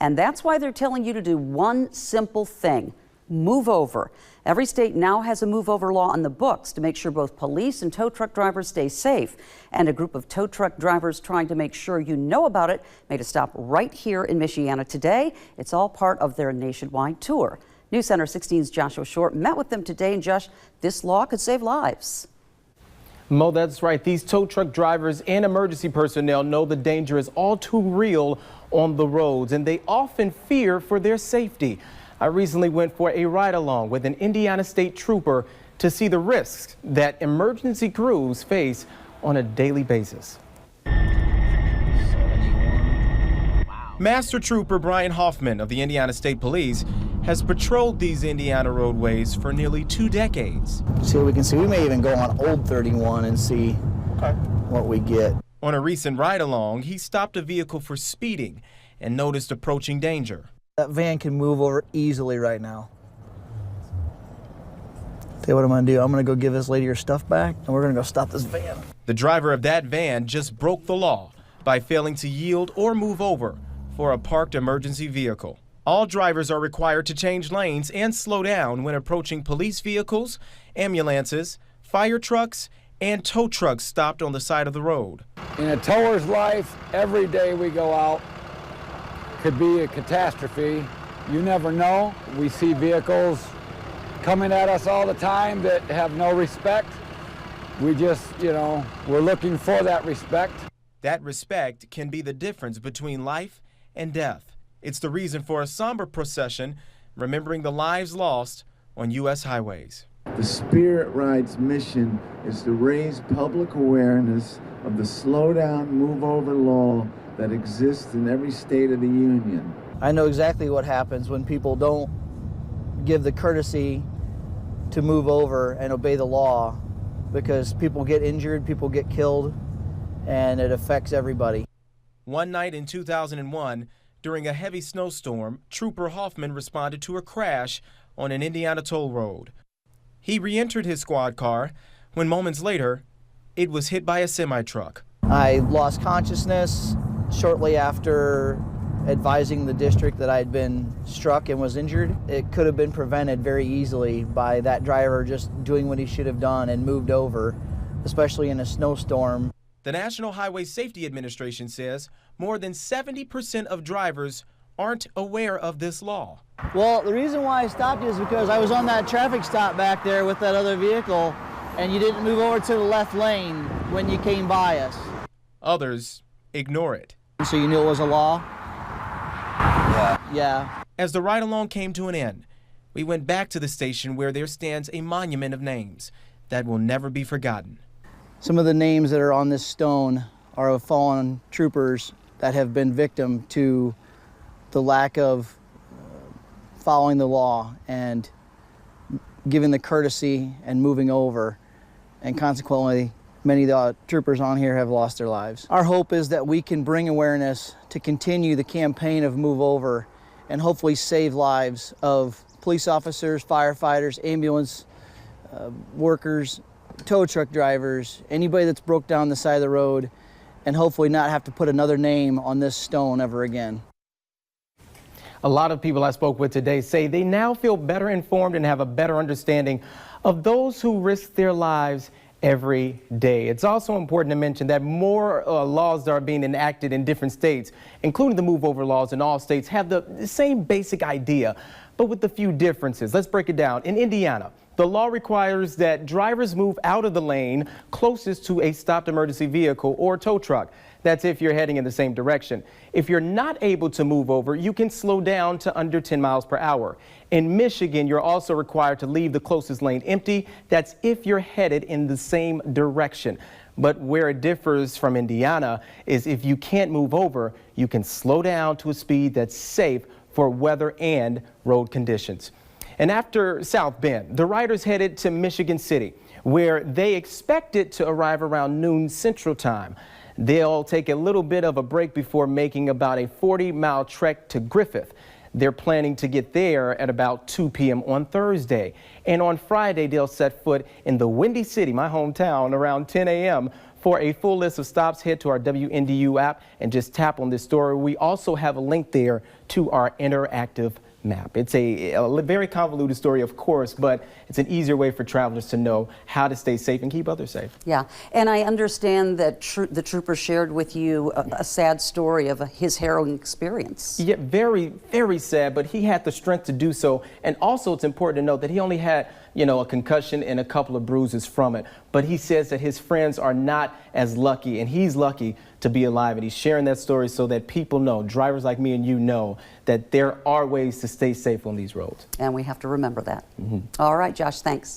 And that's why they're telling you to do one simple thing: move over. Every state now has a move over law on the books to make sure both police and tow truck drivers stay safe. And a group of tow truck drivers trying to make sure you know about it made a stop right here in Michiana today. It's all part of their nationwide tour. News Center 16's Joshua Short met with them today. And Josh, this law could save lives. Mo, that's right. These tow truck drivers and emergency personnel know the danger is all too real on the roads, and they often fear for their safety. I recently went for a ride-along with an Indiana State Trooper to see the risks that emergency crews face on a daily basis. Master Trooper Brian Hoffman of the Indiana State Police has patrolled these Indiana roadways for nearly 2 decades. See what we can see. We may even go on Old 31 and see what we get. On a recent ride-along, he stopped a vehicle for speeding and noticed approaching danger. That van can move over easily right now. Tell you what I'm gonna do. I'm gonna go give this lady her stuff back, and we're gonna go stop this van. The driver of that van just broke the law by failing to yield or move over for a parked emergency vehicle. All drivers are required to change lanes and slow down when approaching police vehicles, ambulances, fire trucks, and tow trucks stopped on the side of the road. In a tower's life, every day we go out could be a catastrophe. You never know. We see vehicles coming at us all the time that have no respect. We just, we're looking for that respect. That respect can be the difference between life and death. It's the reason for a somber procession remembering the lives lost on U.S. highways. The Spirit Ride's mission is to raise public awareness of the slow down, move over law that exists in every state of the union. I know exactly what happens when people don't give the courtesy to move over and obey the law, because people get injured, people get killed, and it affects everybody. One night in 2001, during a heavy snowstorm, Trooper Hoffman responded to a crash on an Indiana toll road. He re-entered his squad car when moments later, it was hit by a semi-truck. I lost consciousness shortly after advising the district that I had been struck and was injured. It could have been prevented very easily by that driver just doing what he should have done and moved over, especially in a snowstorm. The National Highway Safety Administration says more than 70% of drivers aren't aware of this law. Well, the reason why I stopped you is because I was on that traffic stop back there with that other vehicle, and you didn't move over to the left lane when you came by us. Others ignore it. So you knew it was a law? Yeah. As the ride-along came to an end, we went back to the station where there stands a monument of names that will never be forgotten. Some of the names that are on this stone are of fallen troopers that have been victim to the lack of following the law and giving the courtesy and moving over, and consequently many of the troopers on here have lost their lives. Our hope is that we can bring awareness to continue the campaign of Move Over and hopefully save lives of police officers, firefighters, ambulance workers, tow truck drivers, anybody that's broke down the side of the road, and hopefully not have to put another name on this stone ever again. A lot of people I spoke with today say they now feel better informed and have a better understanding of those who risk their lives every day. It's also important to mention that more laws that are being enacted in different states, including the move over laws in all states, have the same basic idea, but with a few differences. Let's break it down. In Indiana, the law requires that drivers move out of the lane closest to a stopped emergency vehicle or tow truck. That's if you're heading in the same direction. If you're not able to move over, you can slow down to under 10 miles per hour. In Michigan, you're also required to leave the closest lane empty. That's if you're headed in the same direction. But where it differs from Indiana is if you can't move over, you can slow down to a speed that's safe for weather and road conditions. And after South Bend, the riders headed to Michigan City, where they expected to arrive around noon Central Time. They'll take a little bit of a break before making about a 40-mile trek to Griffith. They're planning to get there at about 2 p.m. on Thursday. And on Friday, they'll set foot in the Windy City, my hometown, around 10 a.m. For a full list of stops, head to our WNDU app and just tap on this story. We also have a link there to our interactive map. It's a very convoluted story, of course, but it's an easier way for travelers to know how to stay safe and keep others safe. Yeah, and I understand that the trooper shared with you a sad story of his harrowing experience. Yeah, very, very sad, but he had the strength to do so. And also it's important to note that he only had, a concussion and a couple of bruises from it. But he says that his friends are not as lucky, and he's lucky to be alive. And he's sharing that story so that people know, drivers like me and you know, that there are ways to stay safe on these roads. And we have to remember that. All right, Josh, thanks.